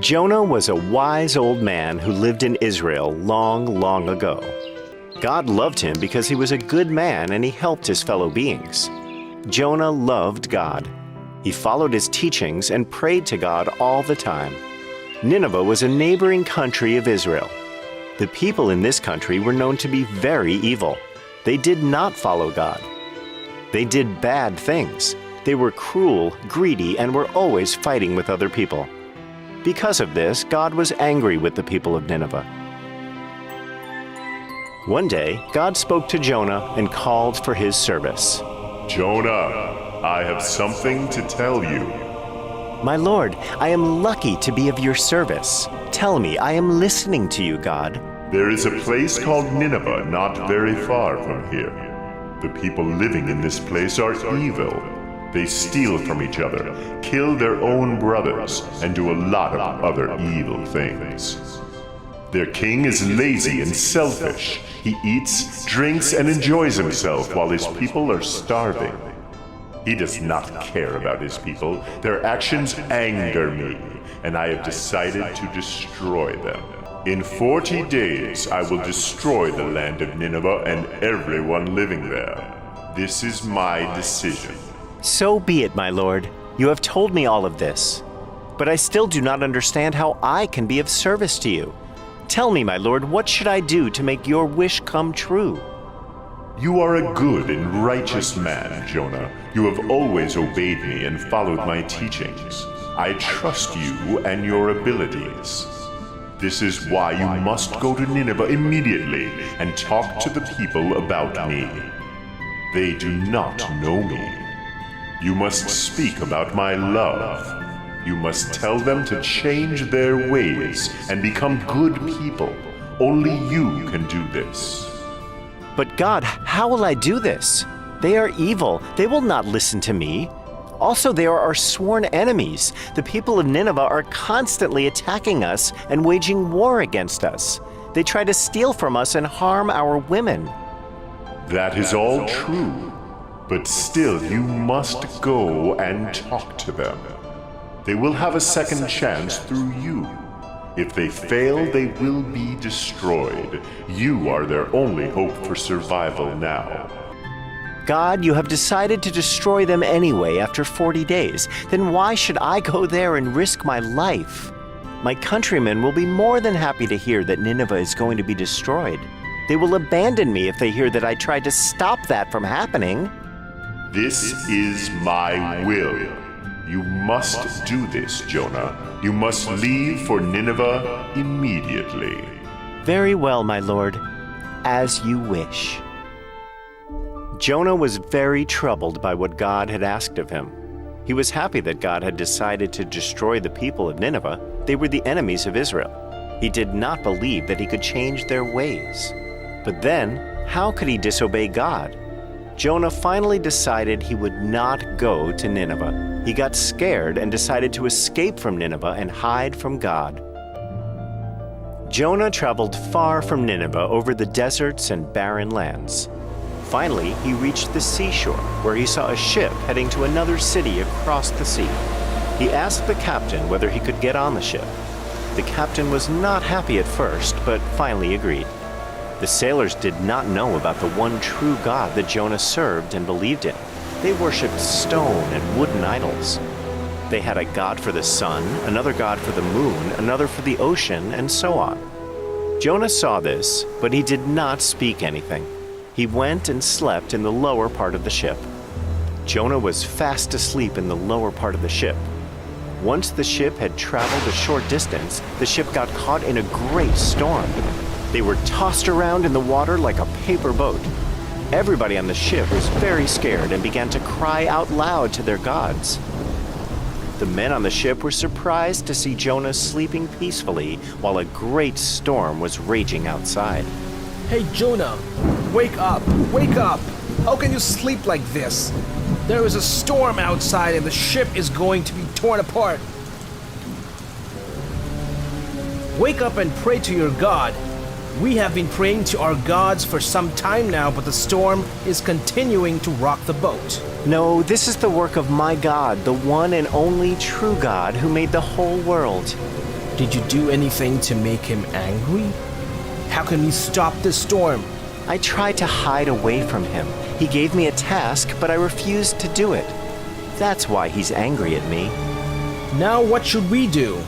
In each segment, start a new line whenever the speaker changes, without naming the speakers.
Jonah was a wise old man who lived in Israel long, long ago. God loved him because he was a good man and he helped his fellow beings. Jonah loved God. He followed his teachings and prayed to God all the time. Nineveh was a neighboring country of Israel. The people in this country were known to be very evil. They did not follow God. They did bad things. They were cruel, greedy, and were always fighting with other people. Because of this, God was angry with the people of Nineveh. One day, God spoke to Jonah and called for his service.
Jonah, I have something to tell you.
My Lord, I am lucky to be of your service. Tell me, I am listening to you, God.
There is a place called Nineveh not very far from here. The people living in this place are evil. They steal from each other, kill their own brothers, and do a lot of other evil things. Their king is lazy and selfish. He eats, drinks, and enjoys himself while his people are starving. He does not care about his people. Their actions anger me, and I have decided to destroy them. In 40 days, I will destroy the land of Nineveh and everyone living there. This is my decision.
So be it, my Lord. You have told me all of this. But I still do not understand how I can be of service to you. Tell me, my Lord, what should I do to make your wish come true?
You are a good and righteous man, Jonah. You have always obeyed me and followed my teachings. I trust you and your abilities. This is why you must go to Nineveh immediately and talk to the people about me. They do not know me. You must speak about my love. You must tell them to change their ways and become good people. Only you can do this.
But God, how will I do this? They are evil. They will not listen to me. Also, they are our sworn enemies. The people of Nineveh are constantly attacking us and waging war against us. They try to steal from us and harm our women.
That is all true. But still, you must go and talk to them. They will have a second chance through you. If they fail, they will be destroyed. You are their only hope for survival now.
God, you have decided to destroy them anyway after 40 days. Then why should I go there and risk my life? My countrymen will be more than happy to hear that Nineveh is going to be destroyed. They will abandon me if they hear that I tried to stop that from happening.
This is my will. You must do this, Jonah. You must leave for Nineveh immediately.
Very well, my lord. As you wish. Jonah was very troubled by what God had asked of him. He was happy that God had decided to destroy the people of Nineveh. They were the enemies of Israel. He did not believe that he could change their ways. But then, how could he disobey God? Jonah finally decided he would not go to Nineveh. He got scared and decided to escape from Nineveh and hide from God. Jonah traveled far from Nineveh over the deserts and barren lands. Finally, he reached the seashore, where he saw a ship heading to another city across the sea. He asked the captain whether he could get on the ship. The captain was not happy at first, but finally agreed. The sailors did not know about the one true God that Jonah served and believed in. They worshipped stone and wooden idols. They had a god for the sun, another god for the moon, another for the ocean, and so on. Jonah saw this, but he did not speak anything. He went and slept in the lower part of the ship. Jonah was fast asleep in the lower part of the ship. Once the ship had traveled a short distance, the ship got caught in a great storm. They were tossed around in the water like a paper boat. Everybody on the ship was very scared and began to cry out loud to their gods. The men on the ship were surprised to see Jonah sleeping peacefully while a great storm was raging outside.
Hey Jonah, wake up, wake up! How can you sleep like this? There is a storm outside and the ship is going to be torn apart. Wake up and pray to your God. We have been praying to our gods for some time now, but the storm is continuing to rock the boat.
No, this is the work of my God, the one and only true God who made the whole world.
Did you do anything to make him angry? How can we stop this storm?
I tried to hide away from him. He gave me a task, but I refused to do it. That's why he's angry at me.
Now what should we do?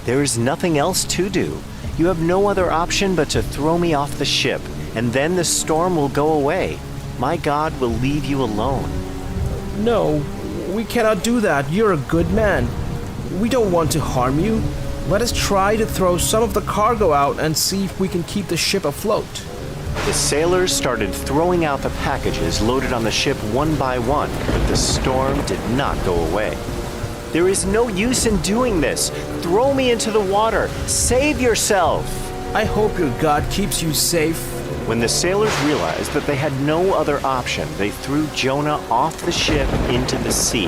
There is nothing else to do. You have no other option but to throw me off the ship, and then the storm will go away. My God will leave you alone.
No, we cannot do that. You're a good man. We don't want to harm you. Let us try to throw some of the cargo out and see if we can keep the ship afloat.
The sailors started throwing out the packages loaded on the ship one by one, but the storm did not go away. There is no use in doing this. Throw me into the water. Save yourself.
I hope your God keeps you safe.
When the sailors realized that they had no other option, they threw Jonah off the ship into the sea.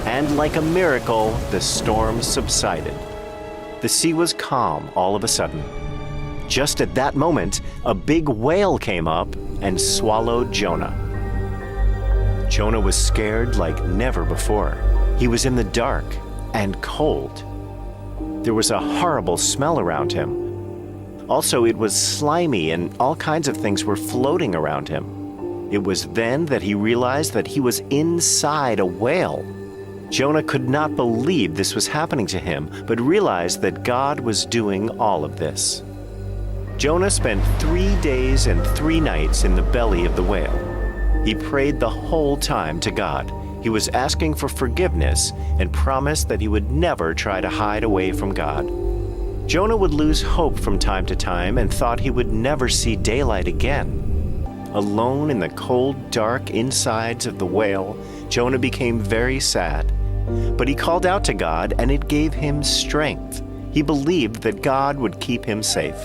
And like a miracle, the storm subsided. The sea was calm all of a sudden. Just at that moment, a big whale came up and swallowed Jonah. Jonah was scared like never before. He was in the dark and cold. There was a horrible smell around him. Also, it was slimy and all kinds of things were floating around him. It was then that he realized that he was inside a whale. Jonah could not believe this was happening to him, but realized that God was doing all of this. Jonah spent 3 days and 3 nights in the belly of the whale. He prayed the whole time to God. He was asking for forgiveness and promised that he would never try to hide away from God. Jonah would lose hope from time to time and thought he would never see daylight again. Alone in the cold, dark insides of the whale, Jonah became very sad. But he called out to God, and it gave him strength. He believed that God would keep him safe.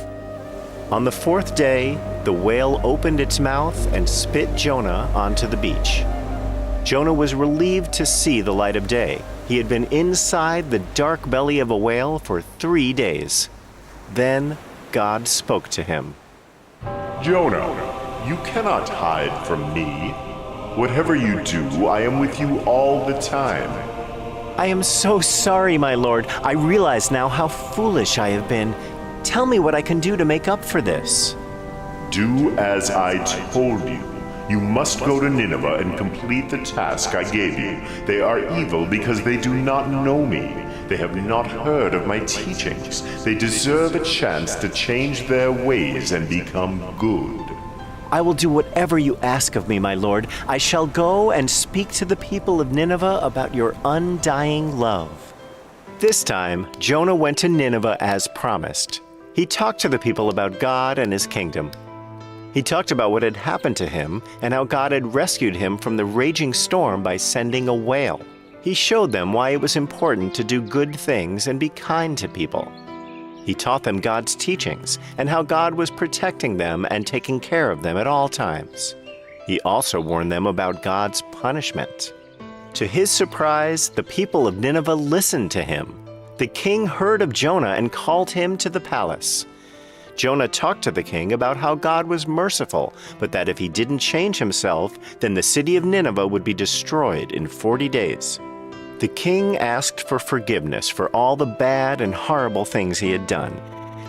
On the 4th day, the whale opened its mouth and spit Jonah onto the beach. Jonah was relieved to see the light of day. He had been inside the dark belly of a whale for 3 days. Then God spoke to him.
Jonah, you cannot hide from me. Whatever you do, I am with you all the time.
I am so sorry, my Lord. I realize now how foolish I have been. Tell me what I can do to make up for this.
Do as I told you. You must go to Nineveh and complete the task I gave you. They are evil because they do not know me. They have not heard of my teachings. They deserve a chance to change their ways and become good.
I will do whatever you ask of me, my Lord. I shall go and speak to the people of Nineveh about your undying love. This time, Jonah went to Nineveh as promised. He talked to the people about God and his kingdom. He talked about what had happened to him and how God had rescued him from the raging storm by sending a whale. He showed them why it was important to do good things and be kind to people. He taught them God's teachings and how God was protecting them and taking care of them at all times. He also warned them about God's punishment. To his surprise, the people of Nineveh listened to him. The king heard of Jonah and called him to the palace. Jonah talked to the king about how God was merciful, but that if he didn't change himself, then the city of Nineveh would be destroyed in 40 days. The king asked for forgiveness for all the bad and horrible things he had done,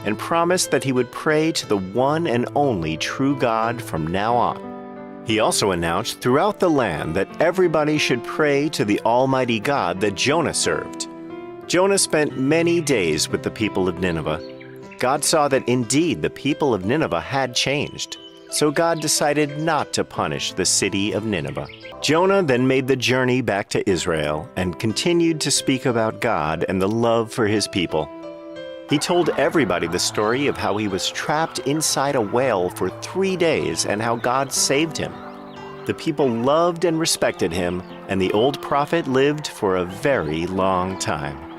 and promised that he would pray to the one and only true God from now on. He also announced throughout the land that everybody should pray to the Almighty God that Jonah served. Jonah spent many days with the people of Nineveh. God saw that indeed the people of Nineveh had changed, so God decided not to punish the city of Nineveh. Jonah then made the journey back to Israel and continued to speak about God and the love for his people. He told everybody the story of how he was trapped inside a whale for 3 days and how God saved him. The people loved and respected him, and the old prophet lived for a very long time.